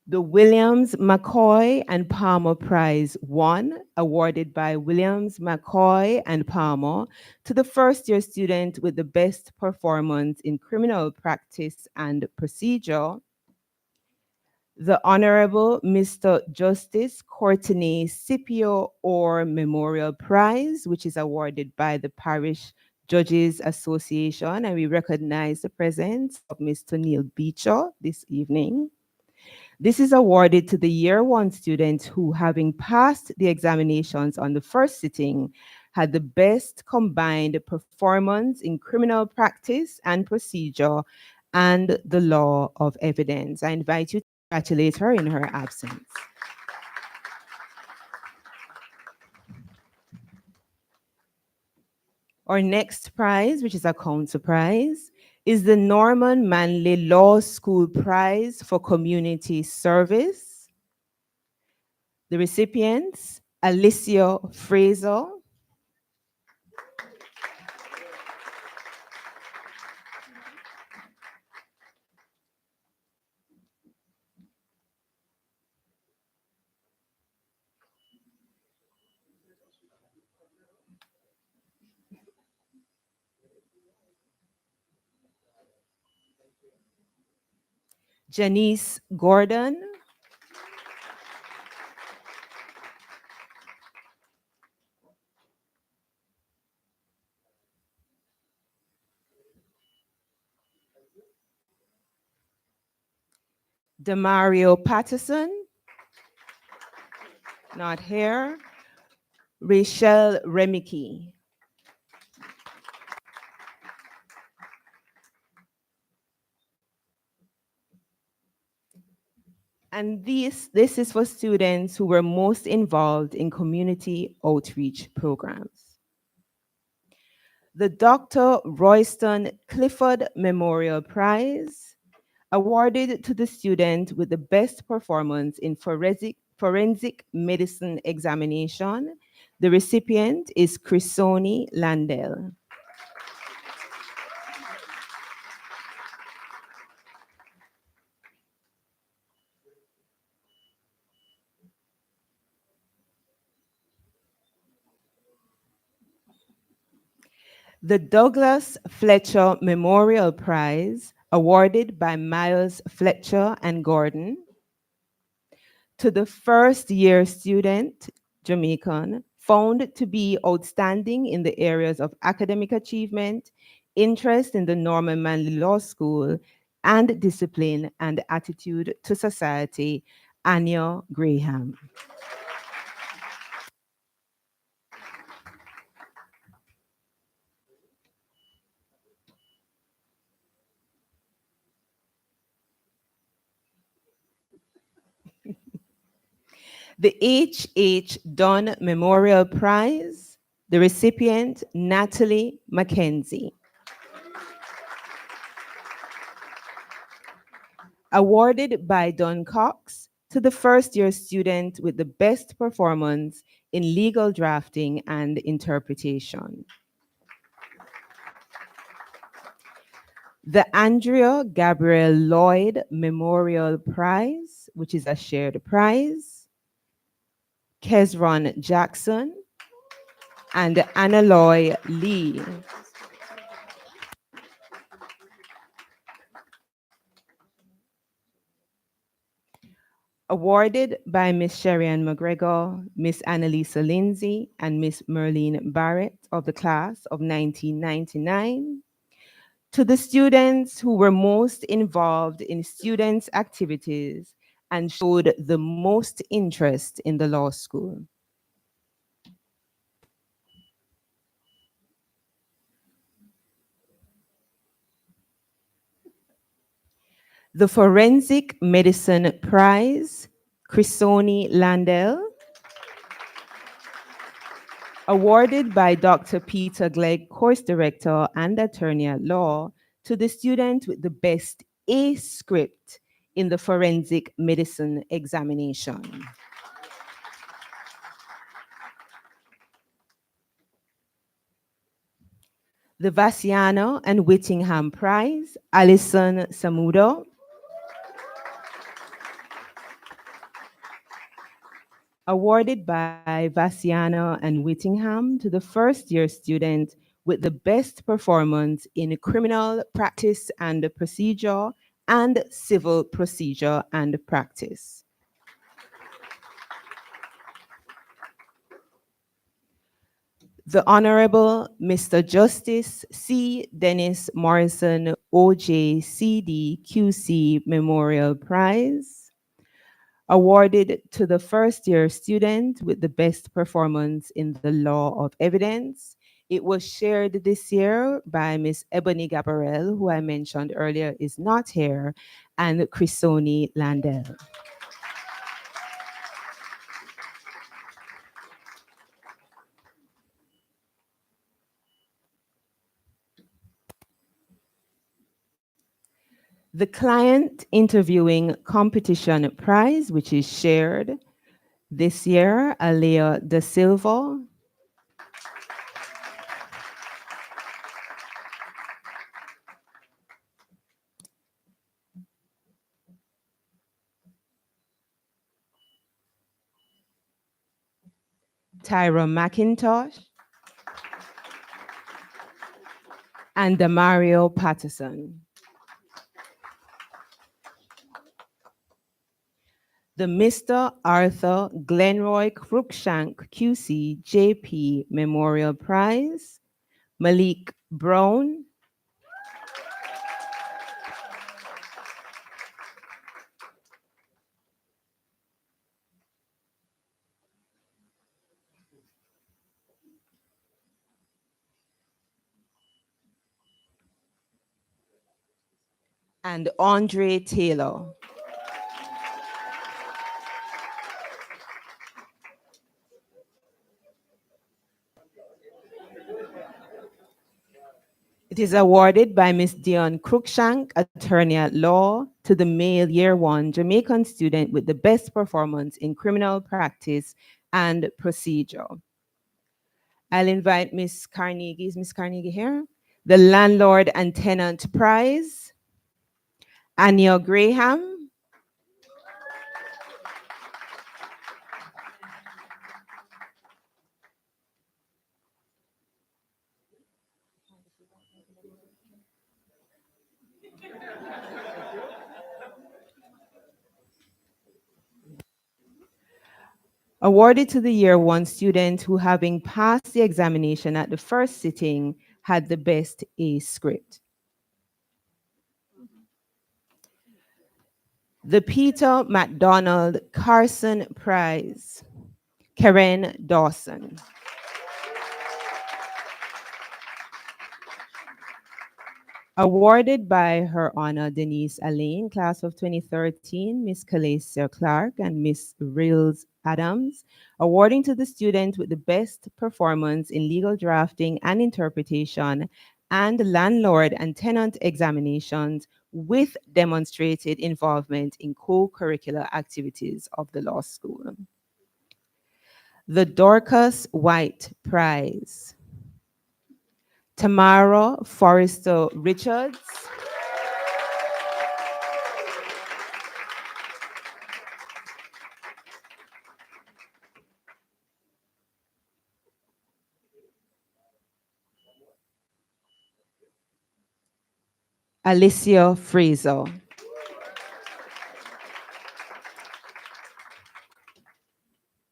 S6: The Williams, McCoy, and Palmer Prize 1, awarded by Williams, McCoy, and Palmer to the first-year student with the best performance in criminal practice and procedure.
S1: The Honorable Mr. Justice Courtney Scipio Orr Memorial Prize, which is awarded by the Parish Judges Association, and we recognize the presence of Mr. Neil Beecher this evening. This is awarded to the Year 1 students who, having passed the examinations on the first sitting, had the best combined performance in criminal practice and procedure and the law of evidence. I invite you to congratulate her in her absence. Our next prize, which is a counter prize, is the Norman Manley Law School Prize for Community Service. The recipients, Alicia Fraser, Janice Gordon, Demario Patterson, not here, Rachel Remicky. And this is for students who were most involved in community outreach programs. The Dr. Royston Clifford Memorial Prize, awarded to the student with the best performance in forensic medicine examination. The recipient is Chrisoni Landell. The Douglas Fletcher Memorial Prize, awarded by Miles Fletcher and Gordon, to the first year student, Jamaican, found to be outstanding in the areas of academic achievement, interest in the Norman Manley Law School, and discipline and attitude to society, Anya Graham. The H.H. Dunn Memorial Prize, the recipient, Natalie Mackenzie. Awarded by Don Cox to the first year student with the best performance in legal drafting and interpretation. The Andrea Gabrielle Lloyd Memorial Prize, which is a shared prize, Kezron Jackson and Annaloy Lee. Awarded by Miss Sherry-Ann McGregor, Miss Annalisa Lindsay, and Miss Merlene Barrett of the class of 1999. To the students who were most involved in students' activities and showed the most interest in the law school. The Forensic Medicine Prize, Chrisoni Landell, awarded by Dr. Peter Glegg, course director and attorney at law, to the student with the best A script in the forensic medicine examination. The Vassiano and Whittingham Prize, Alison Samudo, awarded by Vassiano and Whittingham to the first year student with the best performance in criminal practice and procedure and civil procedure and practice. The Honorable Mr. Justice C. Dennis Morrison, OJCD QC Memorial Prize, awarded to the first year student with the best performance in the law of evidence. It was shared this year by Ms. Ebony Gabarel, who I mentioned earlier is not here, and Chrisoni Landell. The Client Interviewing Competition Prize, which is shared this year, Alea Da Silva. Tyra McIntosh. And Damario Patterson. The Mr. Arthur Glenroy Cruikshank QC JP Memorial Prize, Malik Brown. And Andre Taylor. It is awarded by Ms. Dion Cruikshank, attorney at law, to the male year one Jamaican student with the best performance in criminal practice and procedure. I'll invite Ms. Carnegie. Is Ms. Carnegie here? The Landlord and Tenant Prize, Anya Graham. Awarded to the year one student who, having passed the examination at the first sitting, had the best A script. The Peter MacDonald Carson Prize, Karen Dawson. Awarded by Her Honor Denise Allain, class of 2013, Miss Calasia Clark and Miss Rills Adams, awarding to the student with the best performance in legal drafting and interpretation and landlord and tenant examinations with demonstrated involvement in co-curricular activities of the law school. The Dorcas White Prize, Tamara Forrester Richards. Alicia Fraser.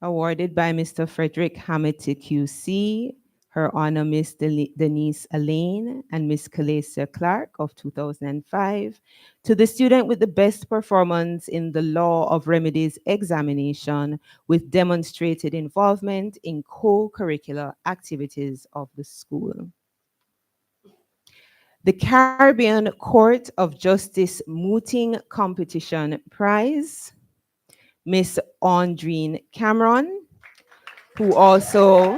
S1: Awarded by Mr. Frederick Hamilton QC, Her Honor Miss Denise Allain and Miss Calasia Clark of 2005, to the student with the best performance in the Law of Remedies examination with demonstrated involvement in co-curricular activities of the school. The Caribbean Court of Justice Mooting Competition Prize, Miss Andreen Cameron, who also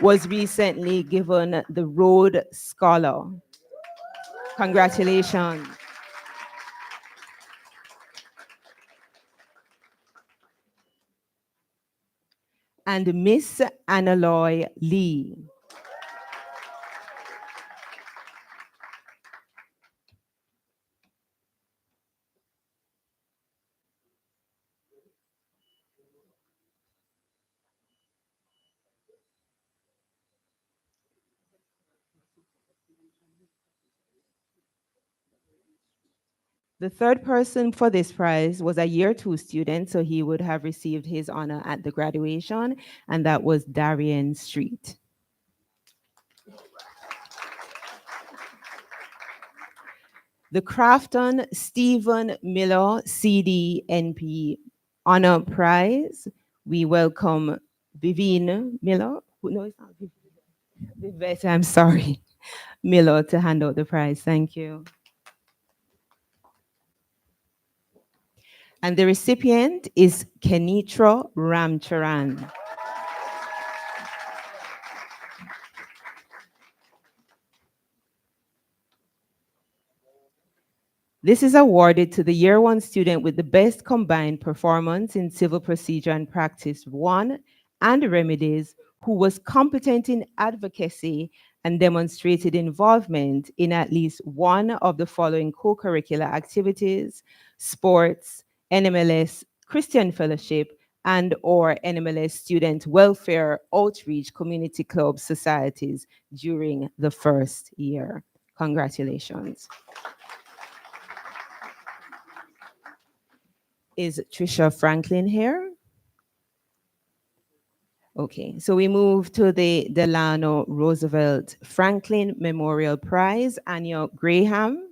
S1: was recently given the Rhodes Scholar. Congratulations. And Miss Annaloy Lee. The third person for this prize was a year 2 student, so he would have received his honor at the graduation, and that was Darian Street. The Crafton Stephen Miller CDNP Honor Prize. We welcome Vivine Miller. No, it's not Vivette, I'm sorry. Miller to hand out the prize. Thank you. And the recipient is Kenitra Ramcharan. This is awarded to the year 1 student with the best combined performance in civil procedure and practice 1 and remedies, who was competent in advocacy and demonstrated involvement in at least one of the following co-curricular activities: sports, NMLS Christian Fellowship, and or NMLS Student Welfare Outreach Community Club Societies during the first year. Congratulations. Is Trisha Franklin here? Okay, so we move to the Delano Roosevelt Franklin Memorial Prize, Anya Graham.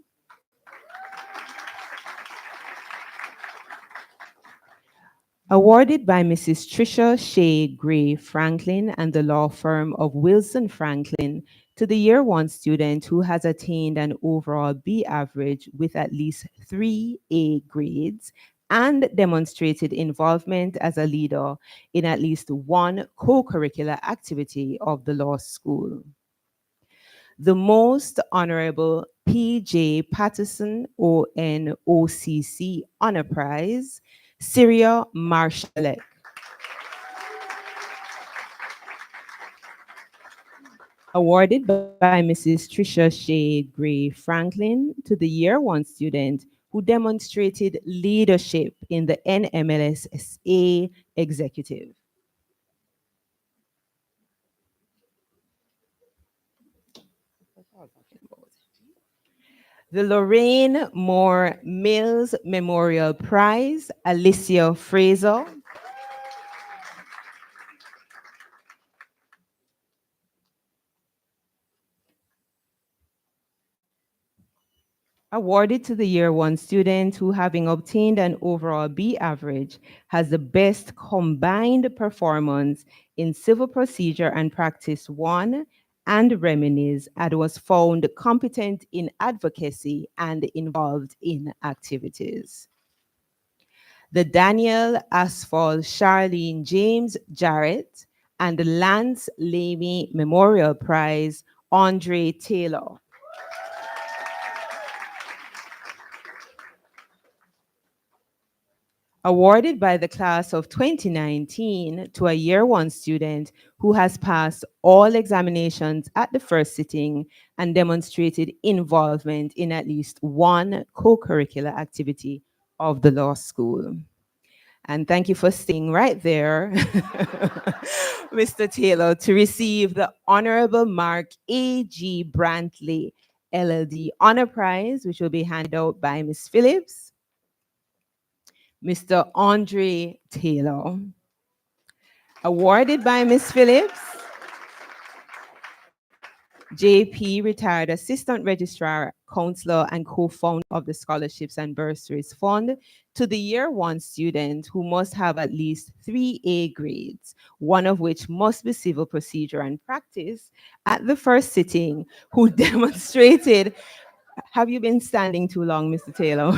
S1: Awarded by Mrs. Trisha Shea Gray Franklin and the law firm of Wilson Franklin to the year 1 student who has attained an overall B average with at least 3 A grades and demonstrated involvement as a leader in at least one co-curricular activity of the law school. The Most Honorable P.J. Patterson ONOCC Honor Prize, Syria Marshallek. Awarded by Mrs. Trisha Shea Gray Franklin to the year 1 student who demonstrated leadership in the NMLSSA executive. The Lorraine Moore Mills Memorial Prize, Alicia Fraser. Awarded to the year 1 student who, having obtained an overall B average, has the best combined performance in civil procedure and practice 1 and remedies, and was found competent in advocacy and involved in activities. The Daniel Asphalt Charlene James Jarrett and the Lance Lamy Memorial Prize, Andre Taylor. Awarded by the class of 2019 to a year 1 student who has passed all examinations at the first sitting and demonstrated involvement in at least one co-curricular activity of the law school. And thank you for staying right there, Mr. Taylor, to receive the Honorable Mark A.G. Brantley LLD Honor Prize, which will be handed out by Ms. Phillips. Mr. Andre Taylor. Awarded by Ms. Phillips, JP, retired Assistant Registrar, Counselor, and co-founder of the Scholarships and Bursaries Fund, to the year 1 student who must have at least 3 A grades, one of which must be civil procedure and practice, at the first sitting, who demonstrated. Have you been standing too long, Mr. Taylor?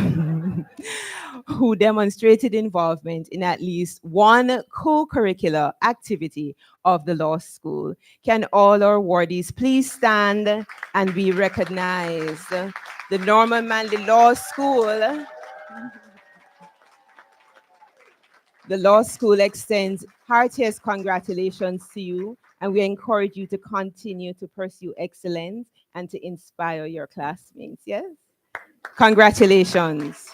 S1: Who demonstrated involvement in at least one co-curricular activity of the law school. Can all our awardees please stand and be recognized? The Norman Manley Law School. The law school extends heartiest congratulations to you, and we encourage you to continue to pursue excellence and to inspire your classmates, yes? Congratulations.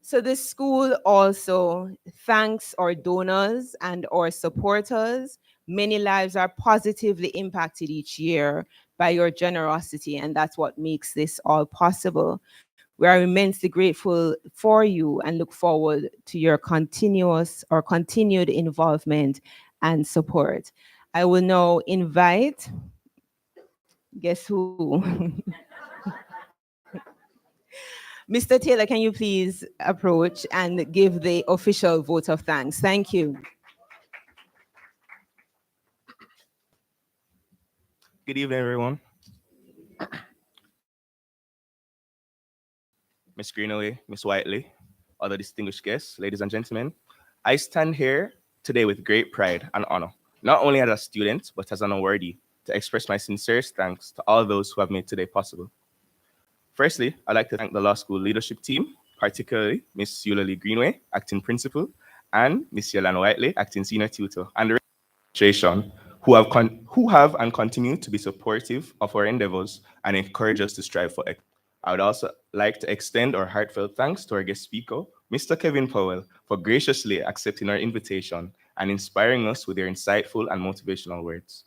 S1: So the school also thanks our donors and our supporters. Many lives are positively impacted each year by your generosity, and that's what makes this all possible. We are immensely grateful for you and look forward to your continued involvement and support. I will now invite, guess who? Mr. Taylor, can you please approach and give the official vote of thanks? Thank you.
S7: Good evening, everyone. Miss Greenaway, Miss Whiteley, other distinguished guests, ladies and gentlemen, I stand here today with great pride and honor, not only as a student, but as an awardee, to express my sincerest thanks to all those who have made today possible. Firstly, I'd like to thank the law school leadership team, particularly Miss Eulalie Greenway, acting principal, and Miss Yolanda Whiteley, acting senior tutor, and the administration who have and continue to be supportive of our endeavors and encourage us to strive for excellence. I would also like to extend our heartfelt thanks to our guest speaker, Mr. Kevin Powell, for graciously accepting our invitation and inspiring us with their insightful and motivational words.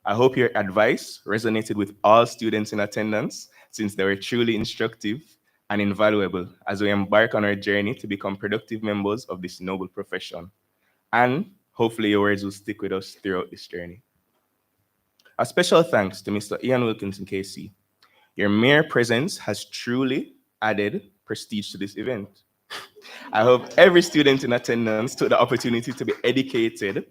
S7: I hope your advice resonated with all students in attendance, since they were truly instructive and invaluable as we embark on our journey to become productive members of this noble profession. And hopefully your words will stick with us throughout this journey. A special thanks to Mr. Ian Wilkinson, KC. Your mere presence has truly added prestige to this event. I hope every student in attendance took the opportunity to be educated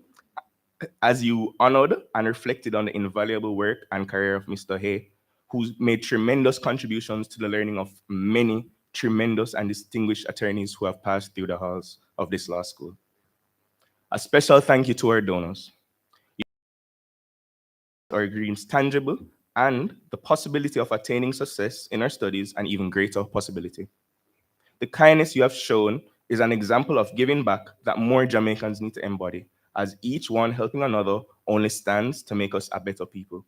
S7: as you honored and reflected on the invaluable work and career of Mr. Hay, who's made tremendous contributions to the learning of many tremendous and distinguished attorneys who have passed through the halls of this law school. A special thank you to our donors. Our dreams tangible and the possibility of attaining success in our studies an even greater possibility. The kindness you have shown is an example of giving back that more Jamaicans need to embody, as each one helping another only stands to make us a better people.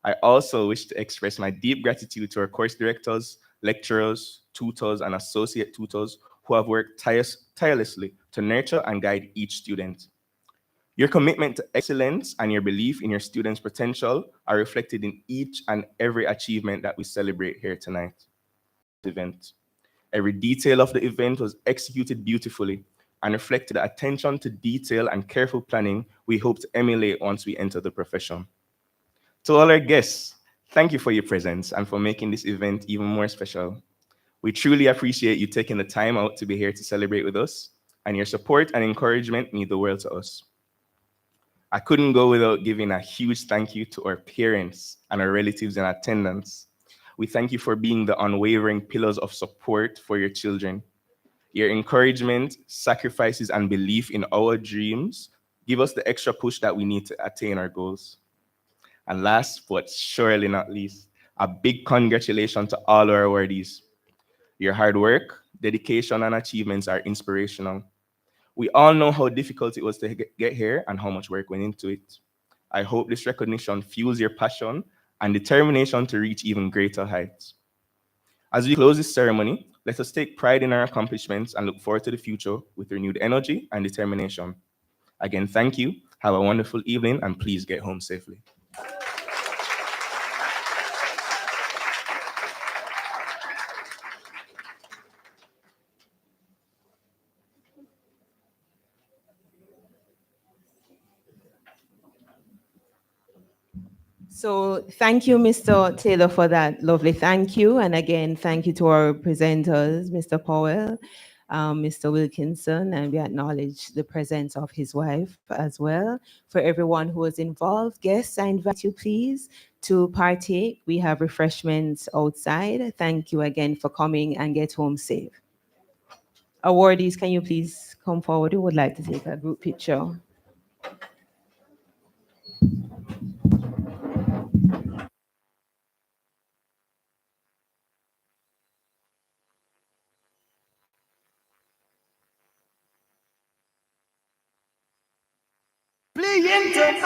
S7: I also wish to express my deep gratitude to our course directors, lecturers, tutors, and associate tutors who have worked tirelessly to nurture and guide each student. Your commitment to excellence and your belief in your students' potential are reflected in each and every achievement that we celebrate here tonight. Every detail of the event was executed beautifully and reflected the attention to detail and careful planning we hope to emulate once we enter the profession. To all our guests, thank you for your presence and for making this event even more special. We truly appreciate you taking the time out to be here to celebrate with us, and your support and encouragement mean the world to us. I couldn't go without giving a huge thank you to our parents and our relatives in attendance. We thank you for being the unwavering pillars of support for your children. Your encouragement, sacrifices, and belief in our dreams give us the extra push that we need to attain our goals. And last but surely not least, a big congratulations to all our awardees. Your hard work, dedication, and achievements are inspirational. We all know how difficult it was to get here and how much work went into it. I hope this recognition fuels your passion and determination to reach even greater heights. As we close this ceremony, let us take pride in our accomplishments and look forward to the future with renewed energy and determination. Again, thank you. Have a wonderful evening, and please get home safely.
S1: So thank you, Mr. Taylor, for that lovely thank you. And again, thank you to our presenters, Mr. Powell, Mr. Wilkinson, and we acknowledge the presence of his wife as well. For everyone who was involved, guests, I invite you please to partake. We have refreshments outside. Thank you again for coming, and get home safe. Awardees, can you please come forward? We would like to take a group picture.
S8: Play into